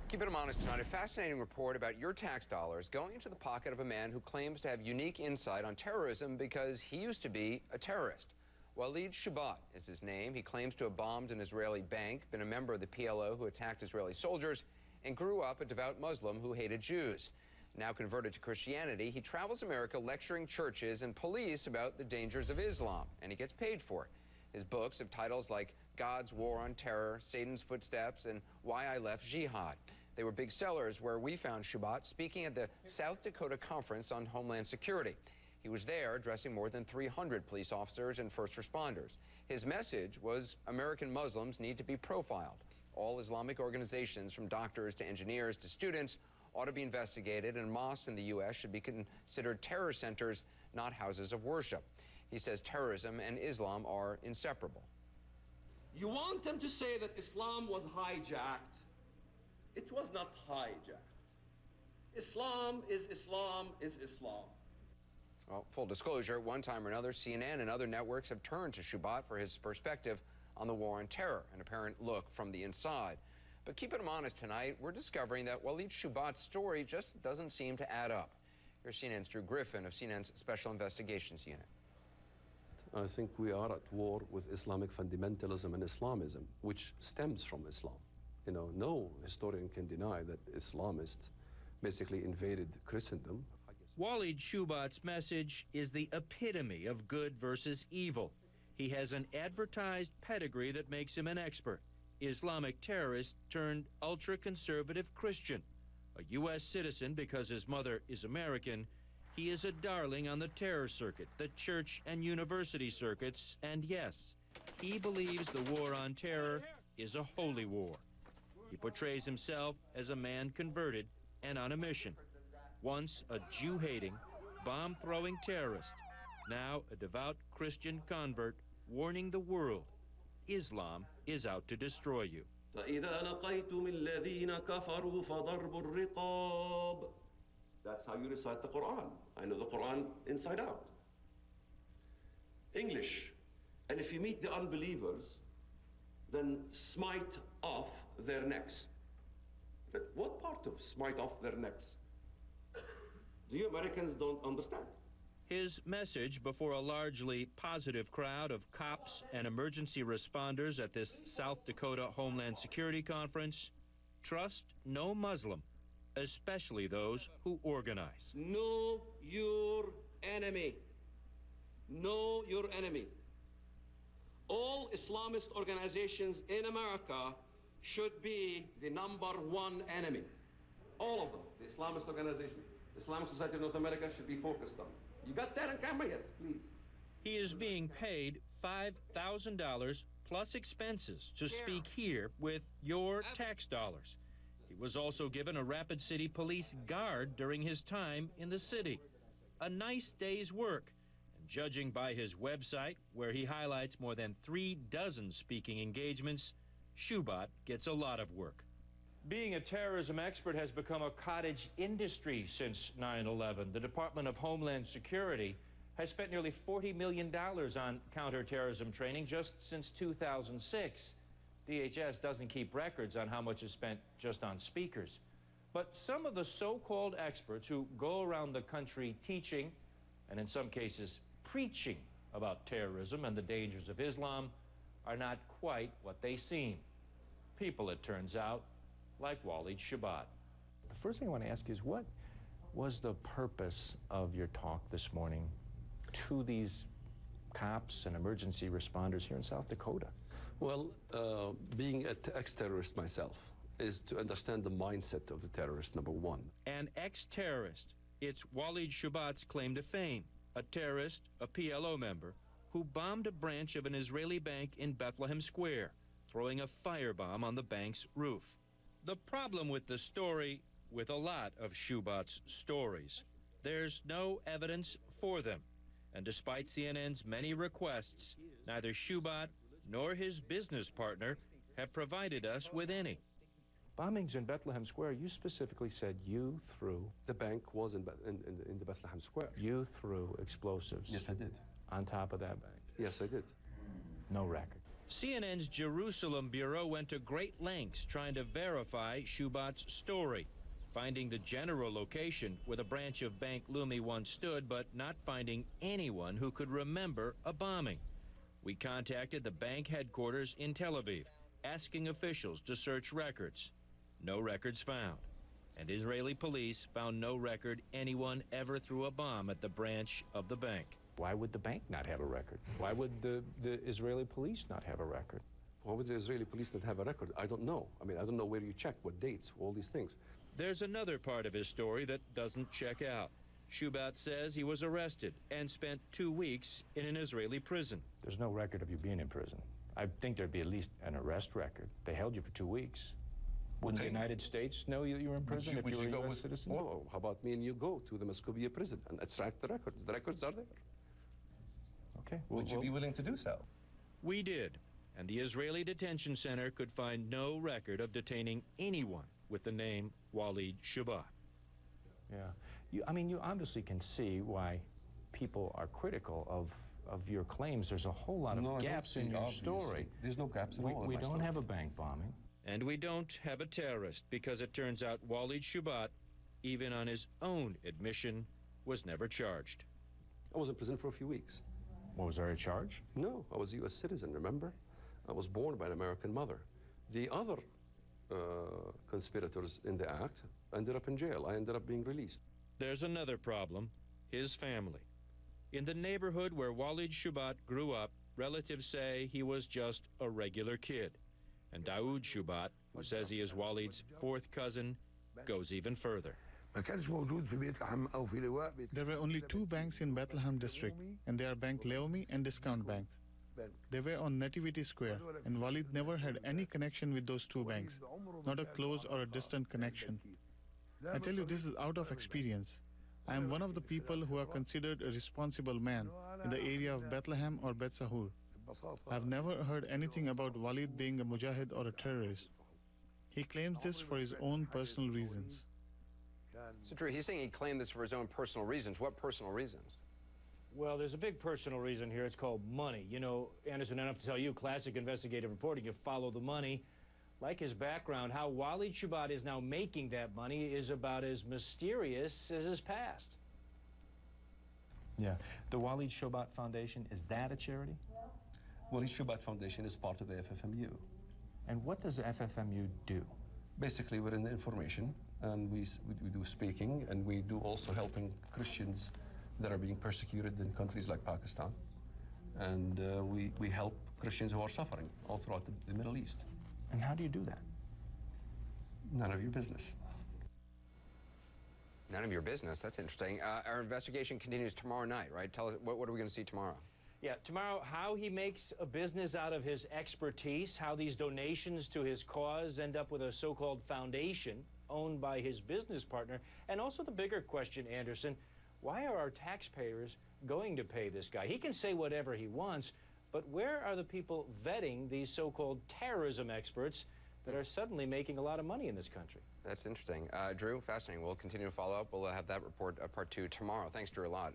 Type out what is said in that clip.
Keep it honest tonight. A fascinating report about your tax dollars going into the pocket of a man who claims to have unique insight on terrorism because he used to be a terrorist. Walid Shoebat is his name. He claims to have bombed an Israeli bank, been a member of the PLO who attacked Israeli soldiers, and grew up a devout Muslim who hated Jews. Now converted to Christianity, he travels America lecturing churches and police about the dangers of Islam, and he gets paid for it. His books have titles like God's War on Terror, Satan's Footsteps, and Why I Left Jihad. They were big sellers where we found Shoebat speaking at the South Dakota Conference on Homeland Security. He was there addressing more than 300 police officers and first responders. His message was American Muslims need to be profiled. All Islamic organizations, from doctors to engineers to students, ought to be investigated, and mosques in the U.S. should be considered terror centers, not houses of worship. He says terrorism and Islam are inseparable. You want them to say that Islam was hijacked. It was not hijacked. Islam is Islam is Islam. Well, full disclosure, at one time or another, CNN and other networks have turned to Shoebat for his perspective on the war on terror, an apparent look from the inside. But keeping him honest tonight, we're discovering that Walid Shoebat's story just doesn't seem to add up. Here's CNN's Drew Griffin of CNN's Special Investigations Unit. I think we are at war with Islamic fundamentalism and Islamism, which stems from Islam. You know, no historian can deny that Islamists basically invaded Christendom. Walid Shoebat's message is the epitome of good versus evil. He has an advertised pedigree that makes him an expert. Islamic terrorist turned ultra-conservative Christian. A U.S. citizen because his mother is American, he is a darling on the terror circuit, the church and university circuits, and yes, he believes the war on terror is a holy war. He portrays himself as a man converted and on a mission. Once a Jew-hating, bomb-throwing terrorist, now a devout Christian convert warning the world Islam is out to destroy you. فَإِذَا لَقَيْتُمُ الَّذِينَ كَفَرُوا فَضَرْبُ الرِّقَابِ. That's how you recite the Quran. I know the Quran inside out. English. And if you meet the unbelievers, then smite off their necks. But what part of smite off their necks? Do you Americans don't understand? His message before a largely positive crowd of cops and emergency responders at this South Dakota Homeland Security Conference: trust no Muslim, especially those who organize. Know your enemy. Know your enemy. All Islamist organizations in America should be the #1 enemy. All of them. The Islamist organization, the Islamic Society of North America should be focused on. You got that on camera? Yes, please. He is being paid $5,000 plus expenses to speak here with your tax dollars. He was also given a Rapid City police guard during his time in the city. A nice day's work. And judging by his website, where he highlights more than 36 speaking engagements, Shoebat gets a lot of work. Being a terrorism expert has become a cottage industry since 9/11. The Department of Homeland Security has spent nearly $40 million on counterterrorism training just since 2006. DHS doesn't keep records on how much is spent just on speakers. But some of the so-called experts who go around the country teaching, and in some cases preaching, about terrorism and the dangers of Islam are not quite what they seem. People, it turns out, like Walid Shoebat. The first thing I want to ask you is, what was the purpose of your talk this morning to these cops and emergency responders here in South Dakota? Well, being an ex-terrorist myself is to understand the mindset of the terrorist, #1. An ex-terrorist. It's Walid Shoebat's claim to fame. A terrorist, a PLO member, who bombed a branch of an Israeli bank in Bethlehem Square, throwing a firebomb on the bank's roof. The problem with the story, with a lot of Shoebat's stories, there's no evidence for them. And despite CNN's many requests, neither Shoebat nor his business partner have provided us with any. Bombings in Bethlehem Square, you specifically said you threw... The bank was in the Bethlehem Square. You threw explosives. Yes, I did. On top of that bank. Yes, I did. No record. CNN's Jerusalem bureau went to great lengths trying to verify Shoebat's story, finding the general location where the branch of Bank Leumi once stood, but not finding anyone who could remember a bombing. We contacted the bank headquarters in Tel Aviv, asking officials to search records. No records found. And Israeli police found no record anyone ever threw a bomb at the branch of the bank. Why would the bank not have a record? Why would the Israeli police not have a record? Why would the Israeli police not have a record? I don't know. I mean, I don't know where you check, what dates, all these things. There's another part of his story that doesn't check out. Shoebat says he was arrested and spent 2 weeks in an Israeli prison. There's no record of you being in prison. I think there'd be at least an arrest record. They held you for 2 weeks. Wouldn't the United States know you were in prison if you were a U.S. citizen? Well, how about me and you go to the Muscovia prison and extract the records? The records are there. Okay. Would you be willing to do so? We did, and the Israeli detention center could find no record of detaining anyone with the name Walid Shoebat. Yeah. I mean, you obviously can see why people are critical of your claims. There's a whole lot of gaps in your story. There's no gaps at all. We don't have a bank bombing. And we don't have a terrorist, because it turns out Walid Shoebat, even on his own admission, was never charged. I was in prison for a few weeks. Was there a charge? No, I was a U.S. citizen, remember? I was born by an American mother. The other conspirators in the act ended up in jail. I ended up being released. There's another problem, his family. In the neighborhood where Walid Shoebat grew up, relatives say he was just a regular kid. And Daoud Shoebat, who says he is Walid's fourth cousin, goes even further. There were only 2 banks in Bethlehem district, and they are Bank Leumi and Discount Bank. They were on Nativity Square, and Walid never had any connection with those 2 banks, not a close or a distant connection. I tell you, this is out of experience. I am one of the people who are considered a responsible man in the area of Bethlehem or Beth Sahur. I've never heard anything about Walid being a mujahid or a terrorist. He claims this for his own personal reasons. So, Drew, he's saying he claimed this for his own personal reasons. What personal reasons? Well, there's a big personal reason here. It's called money. You know, Anderson, I don't have to tell you, classic investigative reporting, you follow the money. Like his background, how Walid Shoebat is now making that money is about as mysterious as his past. Yeah. The Walid Shoebat Foundation, is that a charity? Walid Shoebat Foundation is part of the FFMU. And what does the FFMU do? Basically, we're in the information, and we do speaking, and we do also helping Christians that are being persecuted in countries like Pakistan. And we help Christians who are suffering all throughout the Middle East. And how do you do that? None of your business. None of your business. That's interesting. Our investigation continues tomorrow night, right? Tell us, what are we going to see tomorrow? Yeah, tomorrow, how he makes a business out of his expertise, how these donations to his cause end up with a so-called foundation owned by his business partner, and also the bigger question, Anderson, why are our taxpayers going to pay this guy? He can say whatever he wants, but where are the people vetting these so-called terrorism experts that are suddenly making a lot of money in this country? That's interesting. Drew, fascinating. We'll continue to follow up. We'll have that report, part 2, tomorrow. Thanks, Drew, a lot.